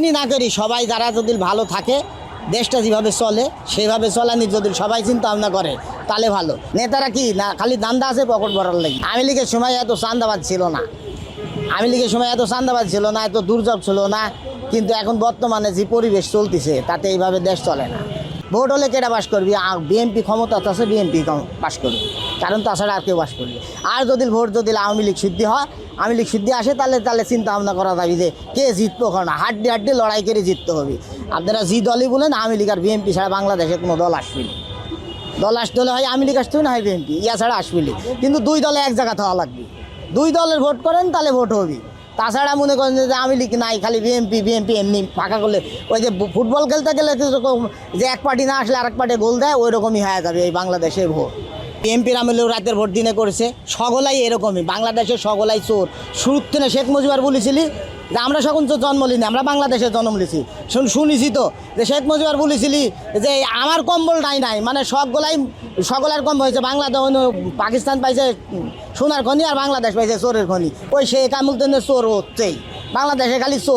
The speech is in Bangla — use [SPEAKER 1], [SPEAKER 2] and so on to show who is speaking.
[SPEAKER 1] রাজনীতি না করি, সবাই যারা যদি ভালো থাকে, দেশটা যেভাবে চলে সেভাবে চলানি যদি সবাই চিন্তা ভাবনা করে তাহলে ভালো। নেতারা কি না খালি দান্দা আছে পকেট ভরার লাগি। আওয়ামী লীগের সময় এত চাঁদাবাজ ছিল না, আওয়ামী লীগের সময় এত চাঁদাবাজ ছিল না, এত দুর্যোগ ছিল না। কিন্তু এখন বর্তমানে যে পরিবেশ চলতেছে তাতে এইভাবে দেশ চলে না। ভোট হলে কেটা পাস করবি? বিএনপি ক্ষমতা আছে, বিএনপি পাস করবি, কারণ তাছাড়া আর কেউ পাস করবি। আর যদি ভোট যদি আওয়ামী লীগ সিদ্ধি হয়, আওয়ামী লীগ সিদ্ধি আসে, তাহলে চিন্তা ভাবনা করা যাবে যে কে জিতবো। কারণ হাড্ডি লড়াই করে জিততে হবে। আপনারা যে দলই বলেন, আওয়ামী লীগ আর বিএনপি ছাড়া বাংলাদেশে কোনো দল আসবে না। দল আসতে হলে হয় আওয়ামী লীগ আসতে হবে, না হয় বিএনপি, ইয়া ছাড়া আসবে না। কিন্তু দুই দলে এক জায়গা হওয়া লাগবে। দুই দলের ভোট করেন তাহলে ভোট হবে। তাছাড়া মনে করেন যে আওয়ামী লীগ নাই, খালি বিএনপি এমনি ফাঁকা করলে, ওই যে ফুটবল খেলতে গেলে যেরকম যে এক পার্টি না আসলে আরেক পার্টি গোল দেয়, ওই রকমই হয়ে যাবে এই বাংলাদেশের ভোট। বিএনপির আমলেও রাতের ভোট দিনে করেছে, সকলাই এরকমই। বাংলাদেশের সকলাই চোর। শুরুর থেকে শেখ মুজিবার বলেছিলি যে আমরা সকল তো জন্ম নিই, আমরা বাংলাদেশে জন্ম নিয়েছি। শুনেছি তো যে শেখ মুজিবার বলেছিলি যে আমার কম্বল নাই, মানে সকলের কম হয়েছে। বাংলাদেশ পাকিস্তান পাইছে সোনার খনি, আর বাংলাদেশ পাইছে চোরের খনি। ওই শেখ আমল চোর হচ্ছেই, বাংলাদেশে খালি চোর।